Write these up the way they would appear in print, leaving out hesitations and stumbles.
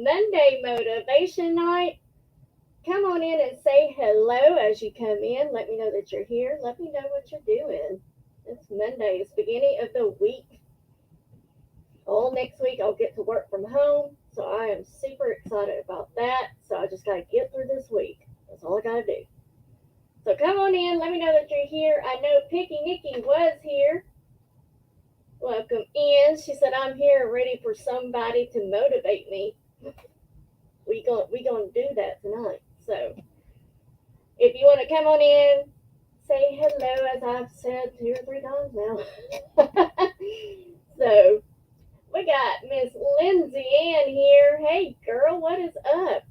Monday motivation night. Come on in and say hello as you come in. Let me know that you're here. Let me know what you're doing. It's Monday. It's beginning of the week. All next week I'll get to work from home, so I am super excited about that. So I just got to get through this week. That's all I got to do. So come on in. Let me know that you're here. I know Picky Nikki was here. Welcome in. She said, I'm here ready for somebody to motivate me. We gonna do that tonight. So if you want to come on in, say hello, as I've said 2 or 3 times now. So we got Miss Lindsay Ann here. Hey girl, what is up?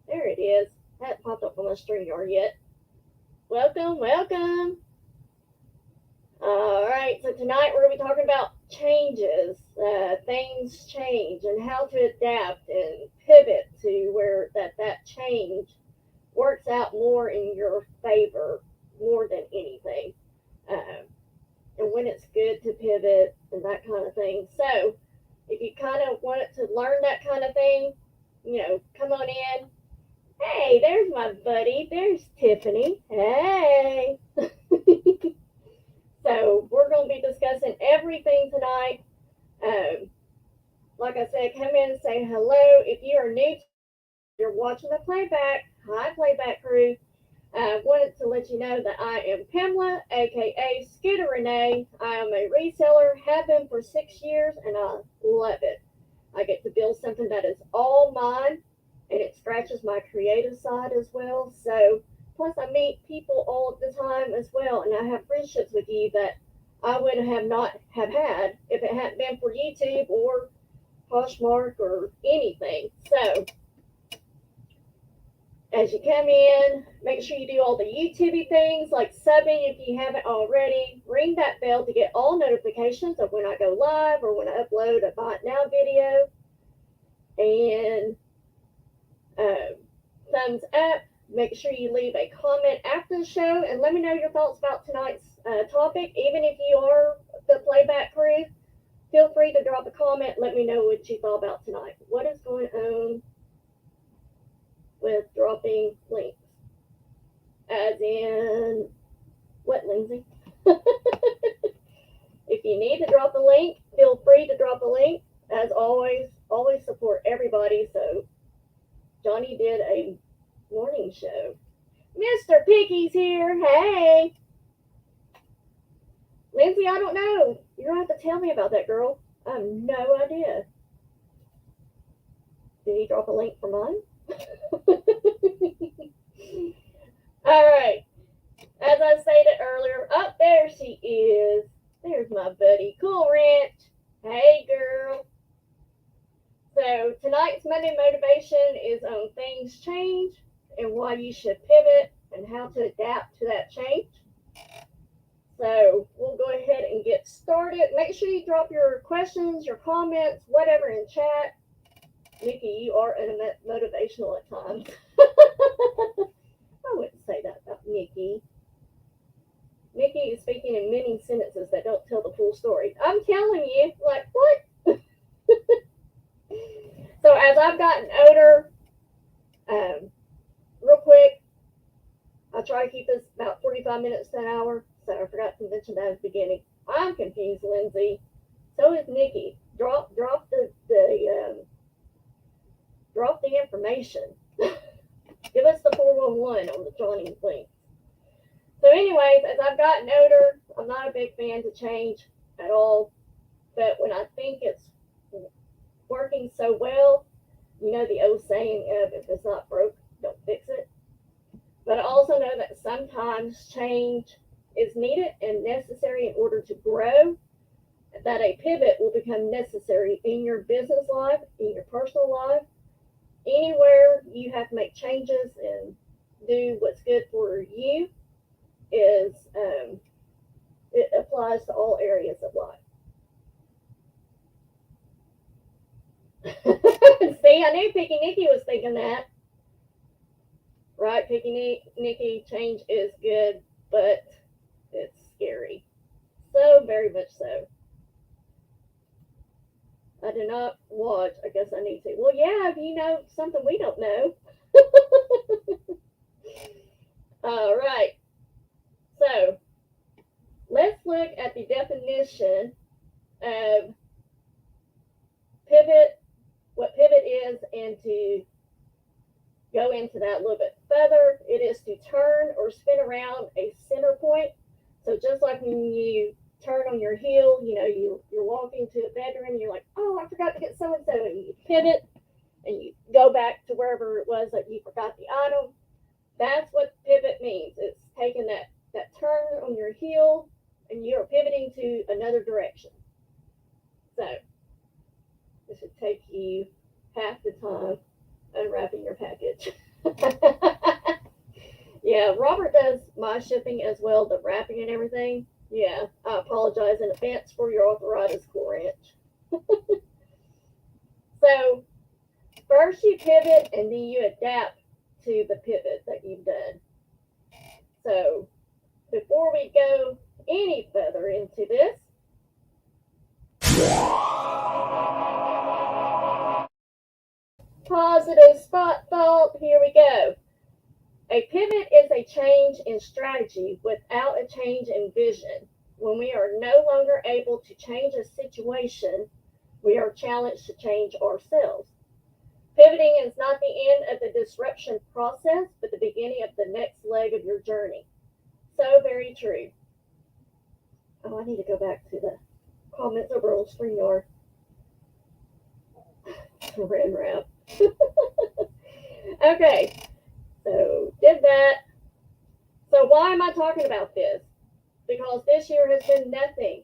There it is. That popped up on my StreamYard yet. Welcome, welcome. All right, so tonight we're going to be talking about changes. Things change and how to adapt and pivot to where that change works out more in your favor more than anything. And when it's good to pivot and that kind of thing. So if you kind of wanted to learn that kind of thing, come on in. Hey, there's my buddy. There's Tiffany. Hey. So we're going to be discussing everything tonight. Like I said, come in and say hello. If you are new, you're watching the playback. Hi, playback crew. I wanted to let you know that I am Pamela, aka Scooter Renee. I am a reseller, have been for 6 years, and I love it. I get to build something that is all mine, and it scratches my creative side as well. So, plus I meet people all the time as well, and I have friendships with you that I would have not have had if it hadn't been for YouTube or Poshmark or anything. So, as you come in, make sure you do all the YouTube things like subbing if you haven't already. Ring that bell to get all notifications of when I go live or when I upload a Buy It Now video. And thumbs up. Make sure you leave a comment after the show and let me know your thoughts about tonight's topic. Even if you are the playback crew, feel free to drop a comment. Let me know what you thought about tonight. What is going on with dropping links? As in, what, Lindsay? If you need to drop a link, feel free to drop a link. As always support everybody. So Johnny did a morning show. Mr. Picky's here. Hey. Lindsay, I don't know. You're going to have to tell me about that, girl. I have no idea. Did he drop a link for mine? All right. As I stated earlier, up there she is. There's my buddy, Cool Ranch. Hey, girl. So tonight's Monday motivation is on things change and why you should pivot and how to adapt to that change. So we'll go ahead and get started. Make sure you drop your questions, your comments, whatever in chat. Nikki, you are motivational at times. I wouldn't say that about Nikki. Nikki is speaking in many sentences that don't tell the full story. I'm telling you, like, what? So as I've gotten older, real quick, I try to keep this about 45 minutes to an hour. So I forgot to mention that at the beginning. I'm confused, Lindsay. So is Nikki. Drop the information. Give us the 411 on the joining link. So anyways, as I've gotten older, I'm not a big fan to change at all. But when I think it's working so well, you know the old saying of if it's not broke, don't fix it. But I also know that sometimes change is needed and necessary in order to grow, that a pivot will become necessary in your business life, in your personal life, anywhere you have to make changes and do what's good for you is it applies to all areas of life. See, I knew Picky Nikki was thinking that. Right, Picky Nikki, change is good, but it's scary. So very much so. I did not watch. I guess I need to. Well, yeah, if you know something we don't know. All right. So let's look at the definition of pivot, what pivot is, and to go into that a little bit further. It is to turn or spin around a center point. So just like when you turn on your heel, you're walking to a bedroom, and you're like, oh, I forgot to get so and so, and you pivot and you go back to wherever it was that you forgot the item. That's what pivot means. It's taking that turn on your heel and you're pivoting to another direction. So this should take you half the time unwrapping your package. Yeah, Robert does my shipping as well, the wrapping and everything. Yeah, I apologize in advance for your arthritis, Cool Ranch. So first you pivot and then you adapt to the pivot that you've done. So before we go any further into this, positive spot thought, here we go. A pivot is a change in strategy without a change in vision. When we are no longer able to change a situation, we are challenged to change ourselves. Pivoting is not the end of the disruption process, but the beginning of the next leg of your journey. So very true. Oh, I need to go back to the comments over on StreamYard. Ran wrap. Okay, so did that. So why am I talking about this? Because this year has been nothing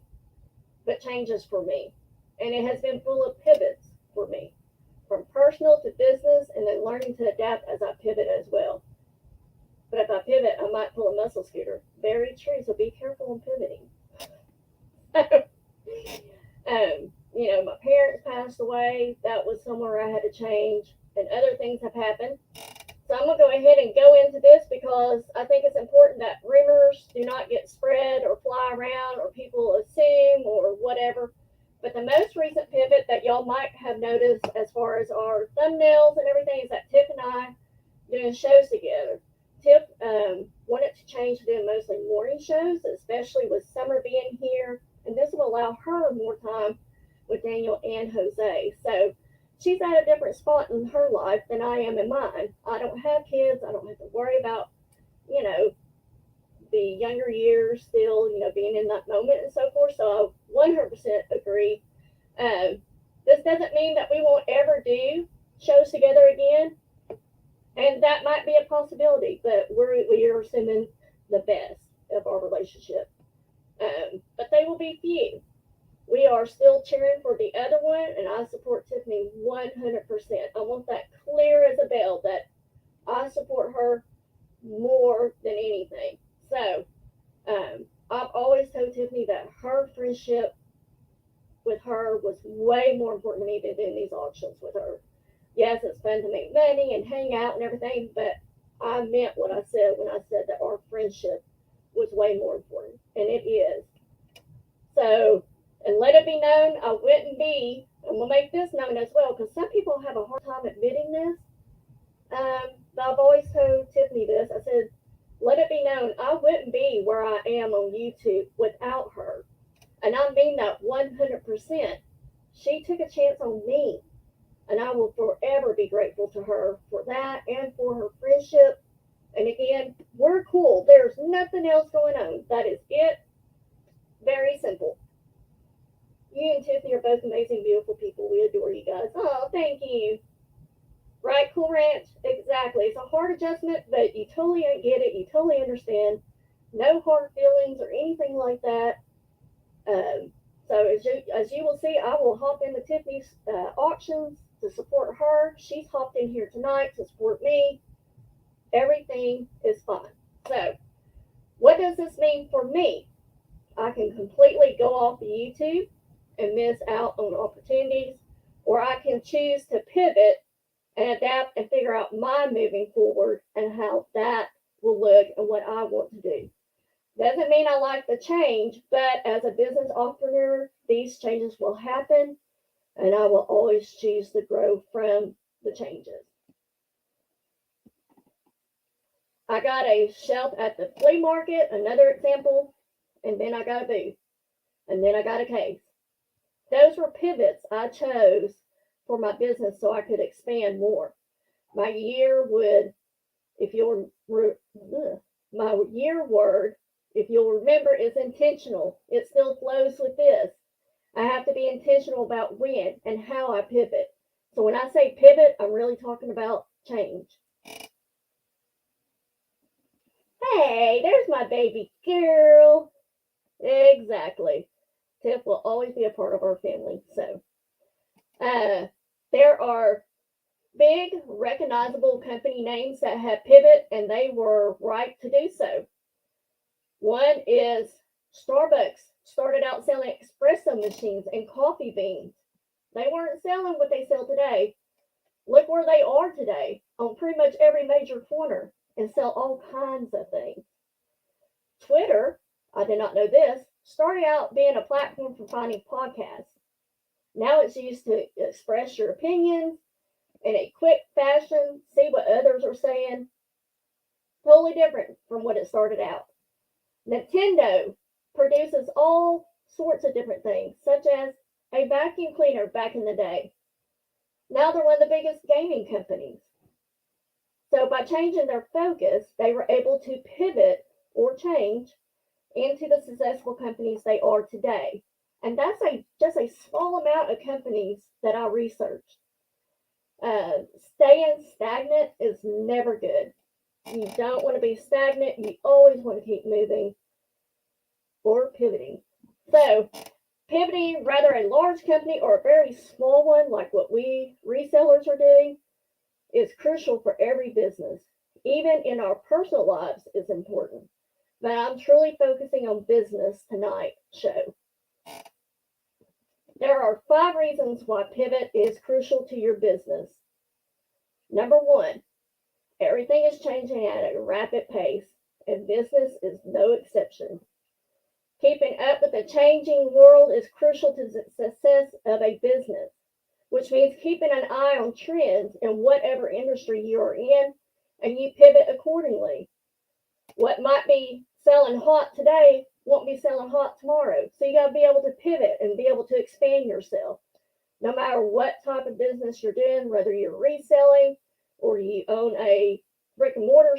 but changes for me. And it has been full of pivots for me, from personal to business, and then learning to adapt as I pivot as well. But if I pivot, I might pull a muscle scooter. Very true, so be careful in pivoting. My parents passed away. That was somewhere I had to change, and other things have happened. So I'm going to go ahead and go into this because I think it's important that rumors do not get spread or fly around or people assume or whatever. But the most recent pivot that y'all might have noticed as far as our thumbnails and everything is that Tiff and I doing shows together. Tiff wanted to change to doing mostly morning shows, especially with summer being here. And this will allow her more time with Daniel and Jose. So she's at a different spot in her life than I am in mine. I don't have kids. I don't have to worry about, the younger years still, being in that moment and so forth. So I 100% agree. This doesn't mean that we won't ever do shows together again. And that might be a possibility, but we are assuming the best of our relationship. But they will be few. We are still cheering for the other one, and I support Tiffany 100%. I want that clear as a bell that I support her more than anything. So I've always told Tiffany that her friendship with her was way more important to me than doing these auctions with her. Yes, it's fun to make money and hang out and everything, but I meant what I said when I said that our friendship was way more important, and it is. So, and let it be known, I wouldn't be, and we'll make this known as well, because some people have a hard time admitting this. But I've always told Tiffany this. I said, let it be known, I wouldn't be where I am on YouTube without her. And I mean that 100%. She took a chance on me. And I will forever be grateful to her for that and for her friendship. And again, we're cool. There's nothing else going on. That is it. Very simple. You and Tiffany are both amazing, beautiful people. We adore you guys. Oh, thank you. Right, Cool Ranch? Exactly. It's a hard adjustment, but you totally get it. You totally understand. No hard feelings or anything like that. So as you will see, I will hop into Tiffany's auctions to support her. She's hopped in here tonight to support me. Everything is fine. So what does this mean for me? I can completely go off of YouTube and miss out on opportunities, or I can choose to pivot and adapt and figure out my moving forward and how that will look and what I want to do. Doesn't mean I like the change, but as a business entrepreneur, these changes will happen. and I will always choose to grow from the changes. I got a shelf at the flea market, another example, and then I got a booth, and then I got a case. Those were pivots I chose for my business so I could expand more. My year would, if you'll, my year word, if you'll remember, is intentional. It still flows with this. I have to be intentional about when and how I pivot. So when I say pivot, I'm really talking about change. Hey, there's my baby girl. Exactly. Tiff will always be a part of our family. So there are big, recognizable company names that have pivot, and they were right to do so. One is Starbucks started out selling espresso machines and coffee beans. They weren't selling what they sell today. Look where they are today on pretty much every major corner and sell all kinds of things. Twitter, I did not know this, started out being a platform for finding podcasts. Now it's used to express your opinions in a quick fashion, see what others are saying. Totally different from what it started out. Nintendo produces all sorts of different things, such as a vacuum cleaner back in the day. Now they're one of the biggest gaming companies. So by changing their focus, they were able to pivot or change into the successful companies they are today. And that's just a small amount of companies that I researched. Staying stagnant is never good. You don't want to be stagnant. You always want to keep moving or pivoting. So pivoting, whether a large company or a very small one, like what we resellers are doing, is crucial for every business. Even in our personal lives is important. But I'm truly focusing on business tonight show. There are 5 reasons why pivot is crucial to your business. Number 1, everything is changing at a rapid pace, and business is no exception. Keeping up with the changing world is crucial to the success of a business, which means keeping an eye on trends in whatever industry you are in, and you pivot accordingly. What might be selling hot today won't be selling hot tomorrow. So you got to be able to pivot and be able to expand yourself. No matter what type of business you're doing, whether you're reselling or you own a brick and mortar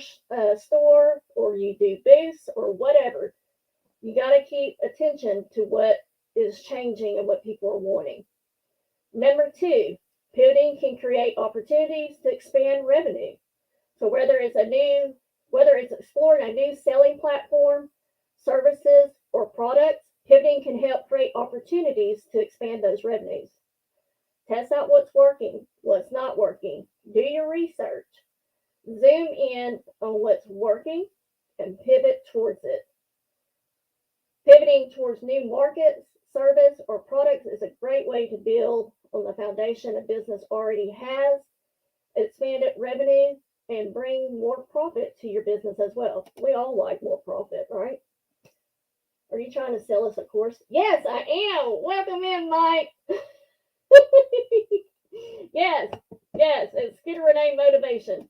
store or you do booths or whatever, you got to keep attention to what is changing and what people are wanting. Number 2, pivoting can create opportunities to expand revenue. So whether it's exploring a new selling platform, services, or products, pivoting can help create opportunities to expand those revenues. Test out what's working, what's not working. Do your research. Zoom in on what's working and pivot towards it. Pivoting towards new markets, service, or products is a great way to build on the foundation a business already has, expand its revenue, and bring more profit to your business as well. We all like more profit, right? Are you trying to sell us a course? Yes, I am. Welcome in, Mike. yes, it's Skinner Renee Motivation.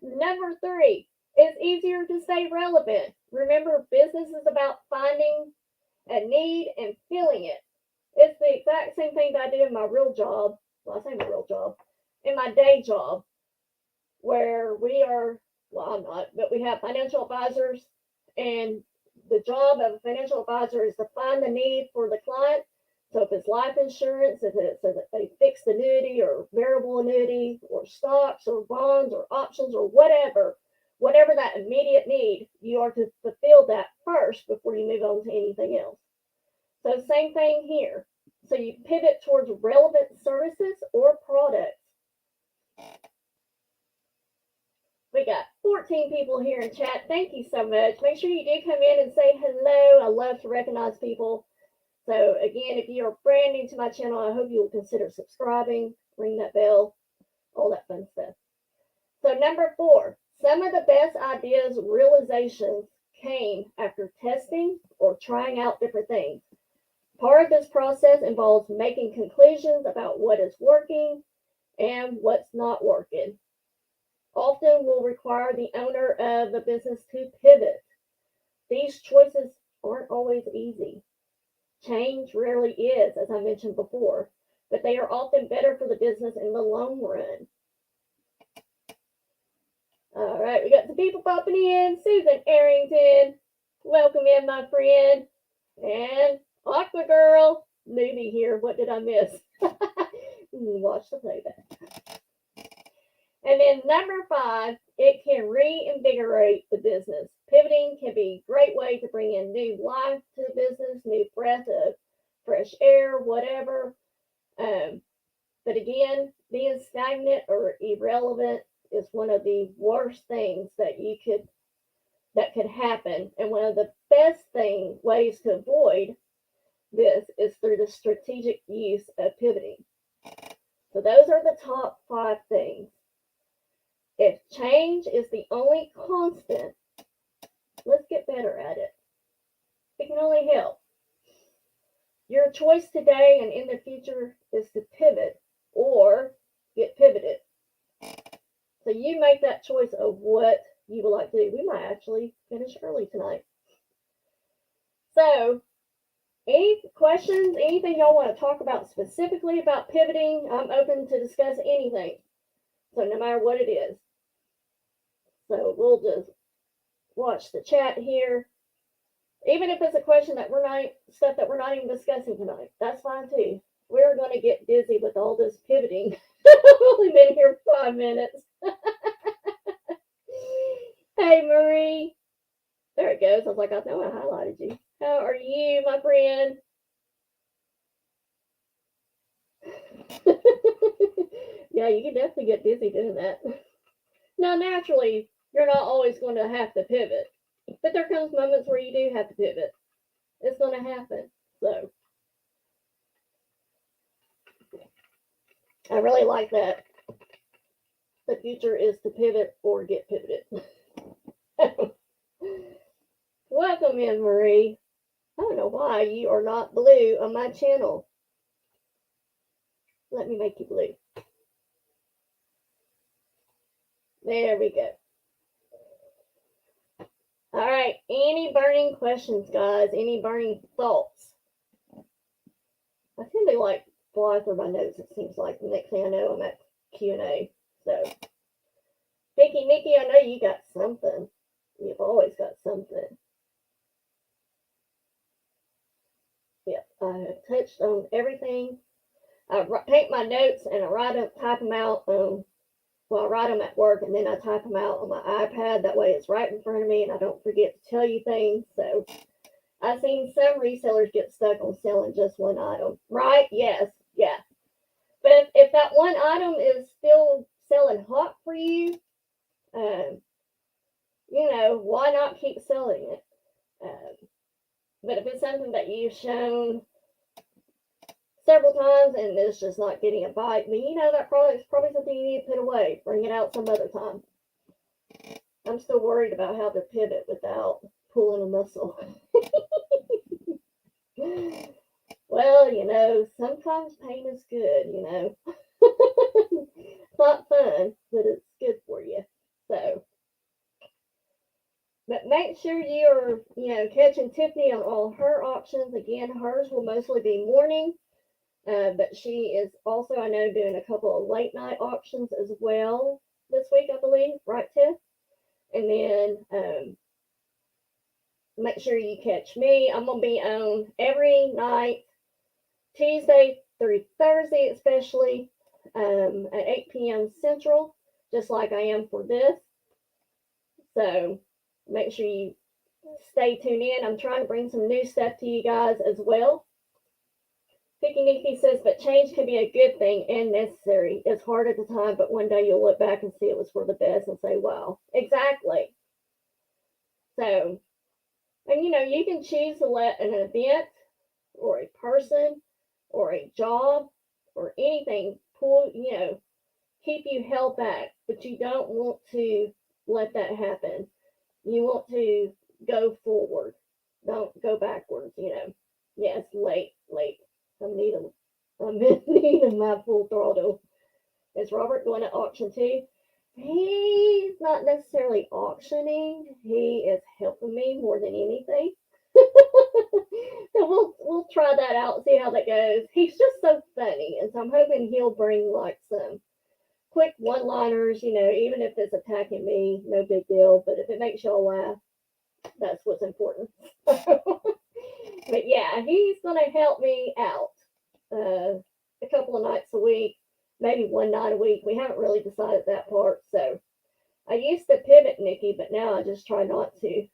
Number 3, it's easier to stay relevant. Remember, business is about finding a need and filling it. It's the exact same thing that I do in my real job. Well, I say my real job. In my day job, where we are, well, I'm not, but we have financial advisors, and the job of a financial advisor is to find the need for the client. So if it's life insurance, if it's a fixed annuity or variable annuity or stocks or bonds or options or whatever that immediate need, you are to fulfill that first before you move on to anything else. So same thing here. So you pivot towards relevant services or products. We got 14 people here in chat. Thank you so much. Make sure you do come in and say hello. I love to recognize people. So again, if you are brand new to my channel, I hope you will consider subscribing, ring that bell, all that fun stuff. So number 4, some of the best ideas, realizations came after testing or trying out different things. Part of this process involves making conclusions about what is working and what's not working. Often will require the owner of the business to pivot. These choices aren't always easy. Change rarely is, as I mentioned before, but they are often better for the business in the long run. All right, we got some people popping in. Susan Arrington, welcome in, my friend. And Aqua Girl, newbie here. What did I miss? Watch the playback. And then number 5, it can reinvigorate the business. Pivoting can be a great way to bring in new life to the business, new breath of fresh air, whatever. But again, being stagnant or irrelevant is one of the worst things that could happen. And one of the best ways to avoid this is through the strategic use of pivoting. So those are the top 5 things. If change is the only constant, let's get better at it. It can only help. Your choice today and in the future is to pivot or get pivoted. So you make that choice of what you would like to do. We might actually finish early tonight. So, any questions, anything y'all want to talk about specifically about pivoting? I'm open to discuss anything. So no matter what it is. So we'll just watch the chat here. Even if it's a question that we're not even discussing tonight, that's fine too. We're going to get busy with all this pivoting. We've only been here 5 minutes. Hey, Marie. There it goes. I was like, I know I highlighted you. How are you, my friend? Yeah, you can definitely get busy doing that. Now, naturally, you're not always going to have to pivot. But there comes moments where you do have to pivot. It's going to happen. So, I really like that. The future is to pivot or get pivoted. Welcome in, Marie. I don't know why you are not blue on my channel. Let me make you blue. There we go. All right. Any burning questions, guys? Any burning thoughts? I tend to like fly through my notes, it seems like. The next thing I know, I'm at Q&A. So, Nikki, I know you got something. You've always got something. Yep, I have touched on everything. I take my notes and I type them out. I write them at work and then I type them out on my iPad. That way it's right in front of me and I don't forget to tell you things. So I've seen some resellers get stuck on selling just one item, right? Yes, yeah. But if that one item is still selling hot for you, why not keep selling it? But if it's something that you've shown several times and it's just not getting a bite, then that product is probably something you need to put away. Bring it out some other time. I'm still worried about how to pivot without pulling a muscle. Well, sometimes pain is good, It's not fun, but it's good for you. So, but make sure you're, catching Tiffany on all her options. Again, hers will mostly be morning. But she is also, I know, doing a couple of late night auctions as well this week, I believe, right, Tiff? And then make sure you catch me. I'm going to be on every night, Tuesday through Thursday especially, at 8 p.m. Central, just like I am for this. So make sure you stay tuned in. I'm trying to bring some new stuff to you guys as well. Nikki says, but change can be a good thing and necessary. It's hard at the time, but one day you'll look back and see it was for the best and say, wow. Exactly. So, and you can choose to let an event or a person or a job or anything keep you held back, but you don't want to let that happen. You want to go forward. Don't go backwards, Yes, late. I'm needing, I'm needing my full throttle. Is Robert going to auction too? He's not necessarily auctioning. He is helping me more than anything. So we'll try that out, see how that goes. He's just so funny, and so I'm hoping he'll bring like some quick one-liners. Even if it's attacking me, no big deal. But if it makes y'all laugh, that's what's important. But yeah, he's gonna help me out a couple of nights a week, maybe one night a week. We haven't really decided that part. So I used to pivot, Nikki, but now I just try not to.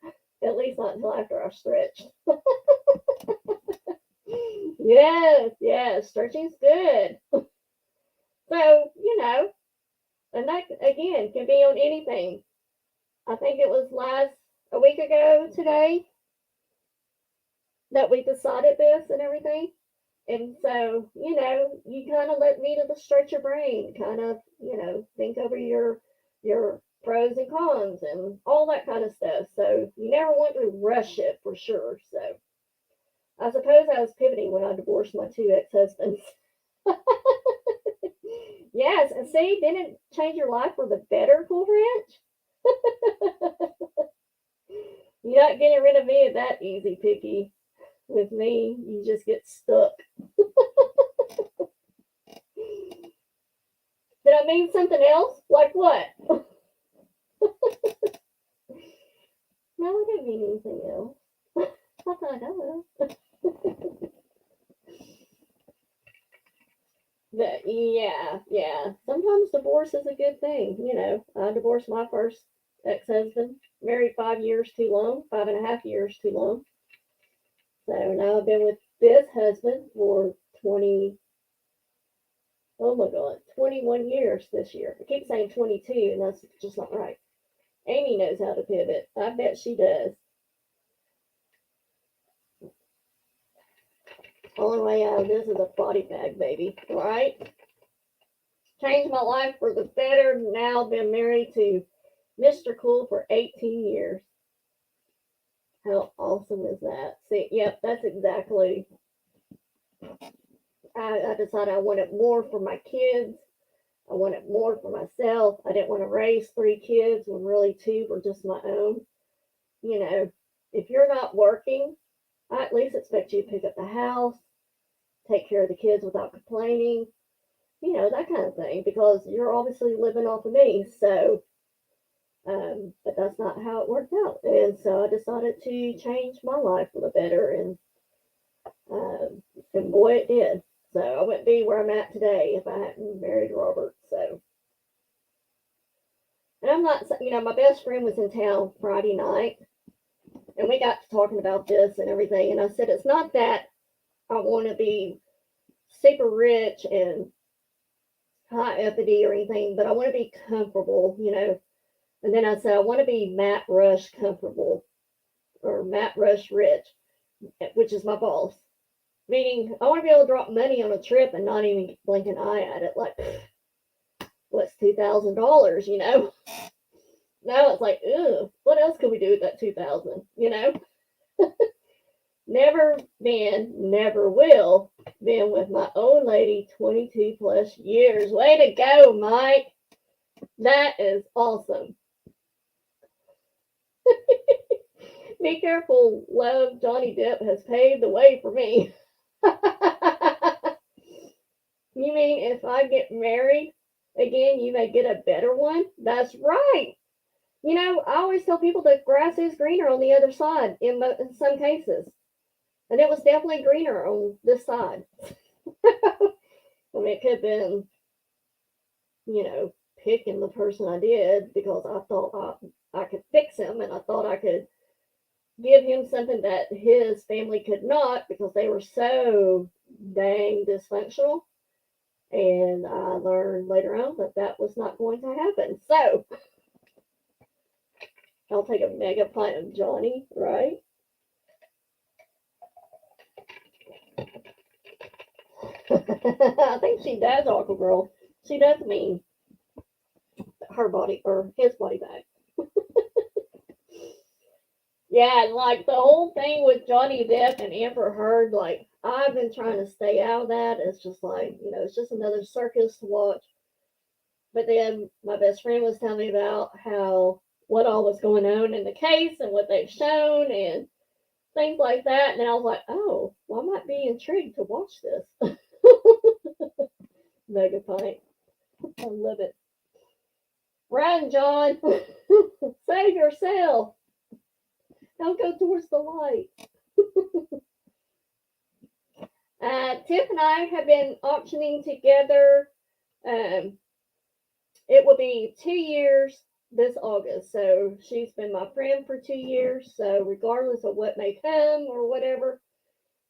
At least not until after I stretch. Yes, stretching's good. So, and that again can be on anything. I think it was a week ago today that we decided this and everything. And so, you kind of need to stretch your brain, kind of, think over your pros and cons and all that kind of stuff. So you never want to rush it for sure. So I suppose I was pivoting when I divorced my two ex-husbands. Yes, and see, didn't it change your life for the better, Cool Ranch? You're not getting rid of me that easy, Picky. With me, you just get stuck. Did I mean something else? Like what? No, I didn't mean anything else. I thought I know. But yeah. Sometimes divorce is a good thing. I divorced my first ex-husband, married 5 years too long, 5.5 years too long. So now I've been with this husband for 21 years this year. I keep saying 22, and that's just not right. Amy knows how to pivot. I bet she does. Only way out of this is a body bag, baby. All right? Changed my life for the better. Now been married to Mr. Cool for 18 years. How awesome is that? See, yep, that's exactly. I decided I wanted more for my kids. I wanted more for myself. I didn't want to raise 3 kids when really 2 were just my own. If you're not working, I at least expect you to pick up the house, take care of the kids without complaining, that kind of thing, because you're obviously living off of me. So, but that's not how it worked out. And so I decided to change my life for the better, and boy, it did. So I wouldn't be where I'm at today if I hadn't married Robert. So, and I'm not, my best friend was in town Friday night, and we got to talking about this and everything. And I said, it's not that I want to be super rich and high uppity or anything, but I want to be comfortable, And then I said, I want to be Matt Rush comfortable, or Matt Rush rich, which is my boss. Meaning, I want to be able to drop money on a trip and not even blink an eye at it. Like, what's $2,000? Now it's like, ew, what else could we do with that 2,000? Never been, never will been with my old lady 22 plus years. Way to go, Mike. That is awesome. Be careful, love. Johnny Depp has paved the way for me. You mean if I get married again, you may get a better one? That's right. I always tell people the grass is greener on the other side in some cases. And it was definitely greener on this side. I mean, it could have been, picking the person I did because I thought I could fix him, and I thought I could give him something that his family could not because they were so dang dysfunctional. And I learned later on that that was not going to happen. So I'll take a mega pint of Johnny, right? I think she does, Aqua Girl. She does mean her body or his body bag. Yeah, and like the whole thing with Johnny Depp and Amber Heard, like I've been trying to stay out of that. It's just like, it's just another circus to watch. But then my best friend was telling me about how what all was going on in the case and what they've shown and things like that. And I was like, oh, well, I might be intrigued to watch this. Mega pint. I love it. Run, John. Save yourself. Don't go towards the light. Tiff and I have been auctioning together. Um, it will be 2 years this August. So she's been my friend for 2 years. So regardless of what may come or whatever,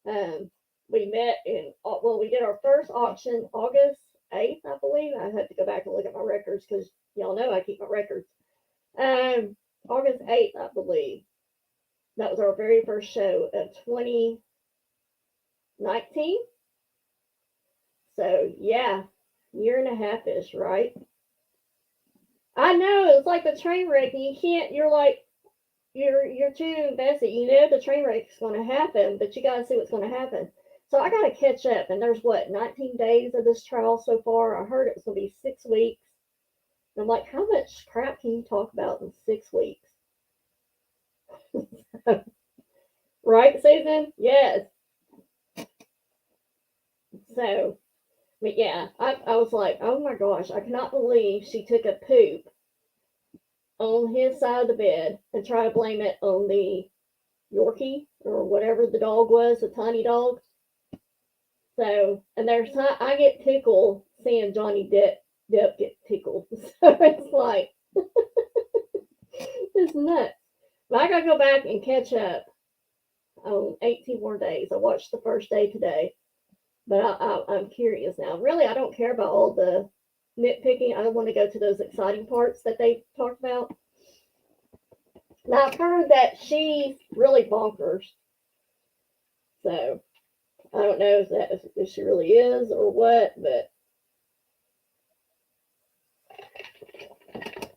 we met we did our first auction August 8th, I believe. I had to go back and look at my records because y'all know I keep my records. August 8th, I believe. That was our very first show of 2019. So yeah, year and a half-ish, right? I know, it's like the train wreck, and you can't, you're too invested. You know the train wreck is going to happen, but you got to see what's going to happen. So I got to catch up, and there's 19 days of this trial so far. I heard it was going to be 6 weeks. And I'm like, how much crap can you talk about in 6 weeks? Right, Susan? Yes. So, but yeah, I was like, oh my gosh, I cannot believe she took a poop on his side of the bed and try to blame it on the Yorkie or whatever the dog was, the tiny dog. So, and I get tickled seeing Johnny Depp get tickled. So it's like, it's nuts. But I gotta go back and catch up on 18 more days. I watched the first day today, but I'm curious now. Really, I don't care about all the nitpicking. I want to go to those exciting parts that they talked about. Now, I've heard that she's really bonkers. So, I don't know if she really is or what, but.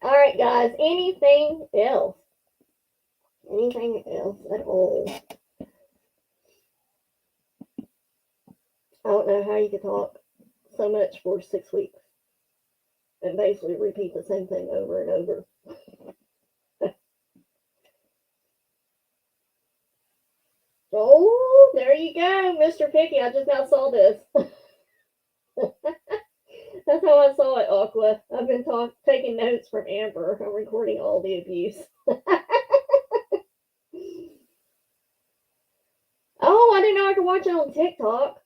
All right, guys. Anything else? Anything else at all? I don't know how you could talk so much for 6 weeks and basically repeat the same thing over and over. Oh, there you go, Mr. Picky. I just now saw this. That's how I saw it, Aqua. I've been taking notes from Amber. I'm recording all the abuse. Oh, I didn't know I could watch it on TikTok.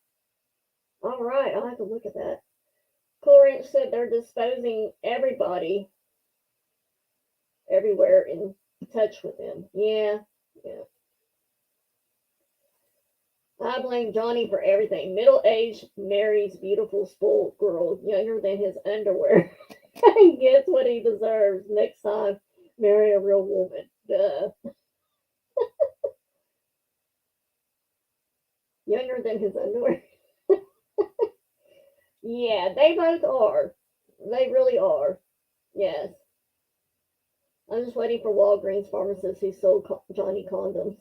All right, I'll have to look at that. Cool Ranch said they're disposing everybody everywhere in touch with them. Yeah. I blame Johnny for everything. Middle-aged, marries beautiful, spoiled girl, younger than his underwear. He gets what he deserves. Next time, marry a real woman. Duh. Younger than his underwear. Yeah, they both are. They really are. Yes. I'm just waiting for Walgreens pharmacists who sold Johnny condoms.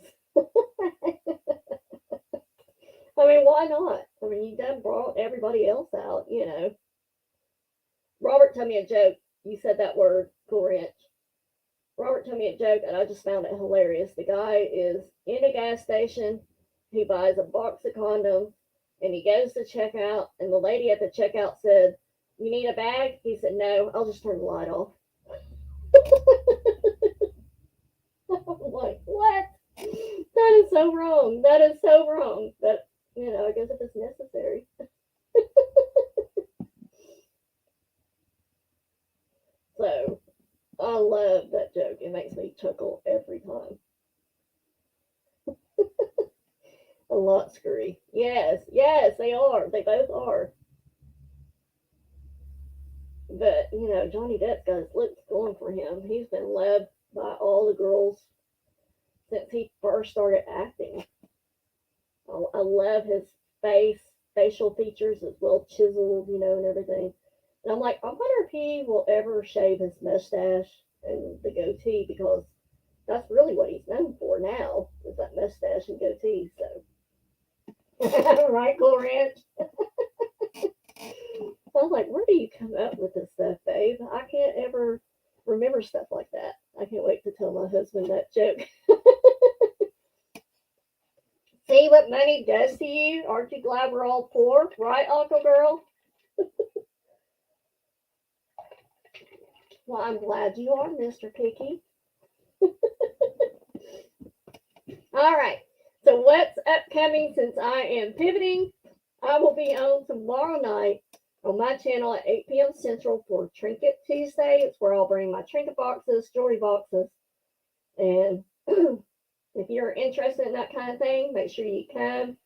I mean, why not? I mean, you done brought everybody else out, Robert told me a joke. You said that word, Cool Ranch. Robert told me a joke, and I just found it hilarious. The guy is in a gas station. He buys a box of condoms, and he goes to check out, and the lady at the checkout said, "You need a bag?" He said, "No, I'll just turn the light off." I'm like, what? That is so wrong. That is so wrong. But, I guess if it's necessary. So, I love that joke. It makes me chuckle every time. A lot screwy. Yes, they are. They both are. But, Johnny Depp's got his looks going for him. He's been loved by all the girls since he first started acting. I love his facial features as well chiseled, and everything. And I'm like, I wonder if he will ever shave his mustache and the goatee because That's really what he's known for now, is that mustache and goatee. So, right, Cool Ranch? I was like, where do you come up with this stuff, babe? I can't ever remember stuff like that. I can't wait to tell my husband that joke. See what money does to you? Aren't you glad we're all poor? Right, Uncle Girl? Well, I'm glad you are, Mr. Picky. All right. So what's upcoming since I am pivoting? I will be on tomorrow night on my channel at 8 p.m. Central for Trinket Tuesday. It's where I'll bring my trinket boxes, jewelry boxes, and if you're interested in that kind of thing, make sure you come.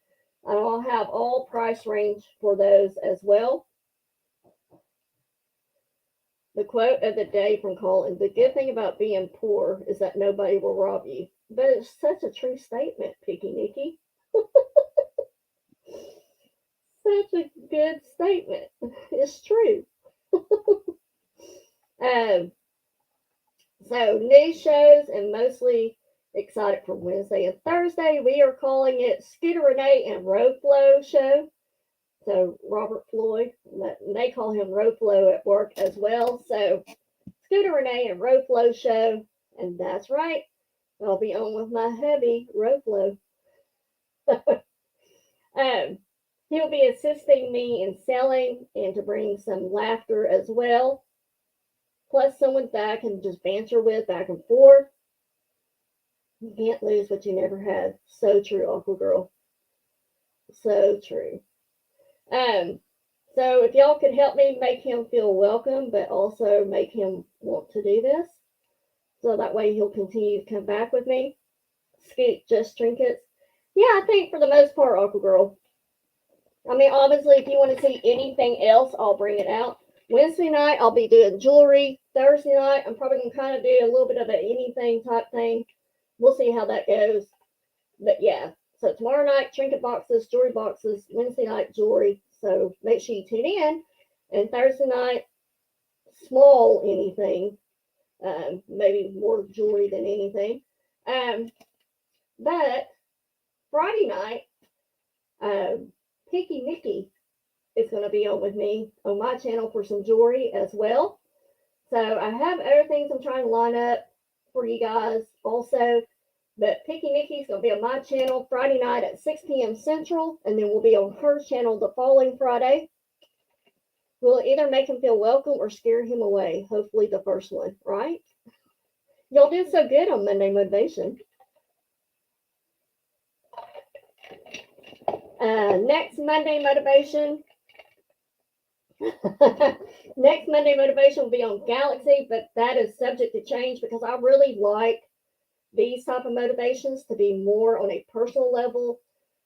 I'll have all price range for those as well. The quote of the day from Colin: the good thing about being poor is that nobody will rob you. But it's such a true statement, Picky Nicky. Such a good statement. It's true. So new shows, and mostly excited for Wednesday and Thursday. We are calling it Scooter Renee and Road Flow Show. So Robert Floyd, they call him Road Flow at work as well. So Scooter Renee and Road Flow Show, and that's right. I'll be on with my hubby, Road Flow. He'll be assisting me in selling and to bring some laughter as well. Plus someone that I can just banter with back and forth. You can't lose what you never had. So true, Uncle Girl. So true. So if y'all could help me make him feel welcome, but also make him want to do this, so that way he'll continue to come back with me. Scoot just trinkets. Yeah, I think for the most part, Uncle Girl. I mean, obviously, if you want to see anything else, I'll bring it out. Wednesday night, I'll be doing jewelry. Thursday night, I'm probably going to kind of do a little bit of an anything type thing. We'll see how that goes. But yeah, so tomorrow night, trinket boxes, jewelry boxes. Wednesday night, jewelry. So make sure you tune in. And Thursday night, small anything. Maybe more jewelry than anything. But Friday night, Picky Nicky is going to be on with me on my channel for some jewelry as well. So I have other things I'm trying to line up for you guys also. But Picky Nicky's going to be on my channel Friday night at 6 p.m. Central, and then we'll be on her channel the following Friday. We'll either make him feel welcome or scare him away. Hopefully the first one, right? Y'all did so good on Monday Motivation. Next Monday Motivation. Next Monday Motivation will be on Galaxy, but that is subject to change because I really like these type of motivations to be more on a personal level.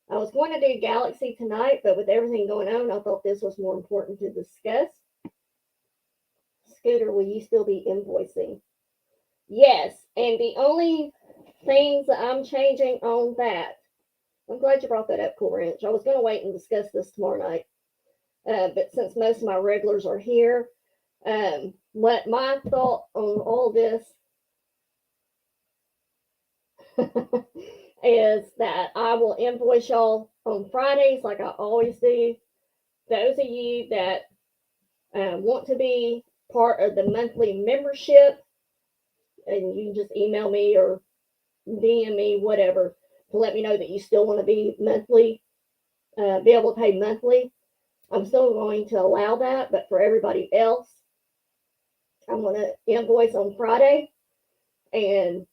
I was going to do Galaxy tonight, but with everything going on, I thought this was more important to discuss. Scooter, will you still be invoicing? Yes, and the only things that I'm changing on that, I'm glad you brought that up, Cool Ranch. I was going to wait and discuss this tomorrow night, but since most of my regulars are here, what my thought on all this is that I will invoice y'all on Fridays like I always do. Those of you that want to be part of the monthly membership, and you can just email me or DM me, whatever, to let me know that you still want to be monthly, be able to pay monthly. I'm still going to allow that, but for everybody else, I'm going to invoice on Friday, and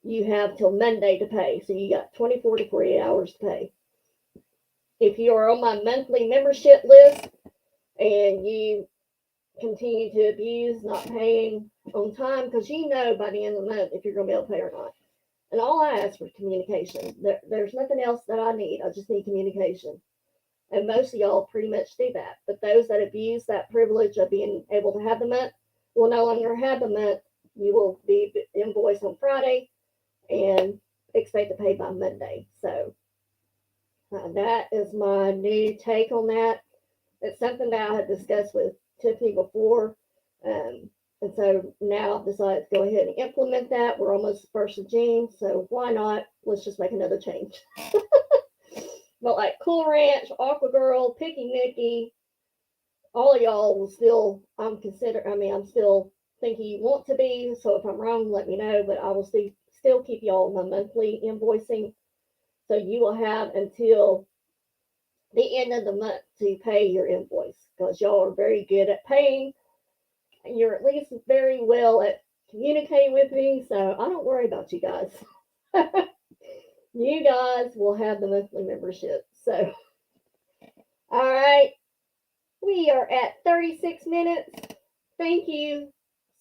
you have till Monday to pay. So you got 24 to 48 hours to pay. If you are on my monthly membership list and you continue to abuse not paying on time, because you know by the end of the month if you're going to be able to pay or not. And all I ask for communication. There's nothing else that I need. I just need communication. And most of y'all pretty much do that. But those that abuse that privilege of being able to have the month will no longer have the month. You will be invoiced on Friday and expect to pay by Monday. So that is my new take on that. It's something that I had discussed with Tiffany before. And so now I've decided to go ahead and implement that. We're almost the 1st of June, so why not? Let's just make another change. But like Cool Ranch, Aqua Girl, Picky Nicky, all of y'all will still, I'm still thinking you want to be. So if I'm wrong, let me know. But I will still keep y'all my monthly invoicing. So you will have until the end of the month to pay your invoice, because y'all are very good at paying. You're at least very well at communicating with me. So I don't worry about you guys. You guys will have the monthly membership. So, all right. We are at 36 minutes. Thank you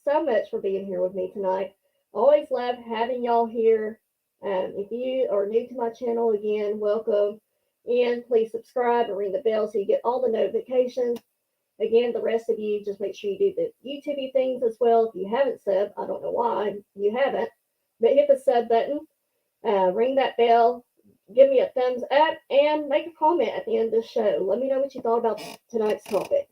so much for being here with me tonight. Always love having y'all here. If you are new to my channel, again, welcome. And please subscribe and ring the bell so you get all the notifications. Again, the rest of you, just make sure you do the YouTube things as well. If you haven't subbed, I don't know why you haven't, but hit the sub button, ring that bell, give me a thumbs up, and make a comment at the end of the show. Let me know what you thought about tonight's topic.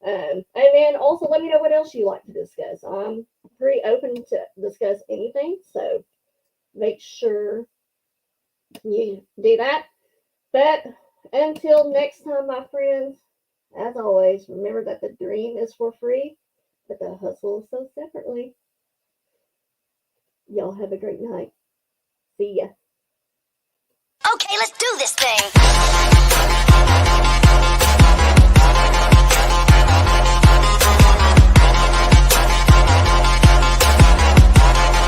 And then also let me know what else you like to discuss. I'm pretty open to discuss anything, so make sure you do that. But until next time, my friends, as always, remember that the dream is for free, but the hustle is sold separately. Y'all have a great night. See ya. Okay, let's do this thing.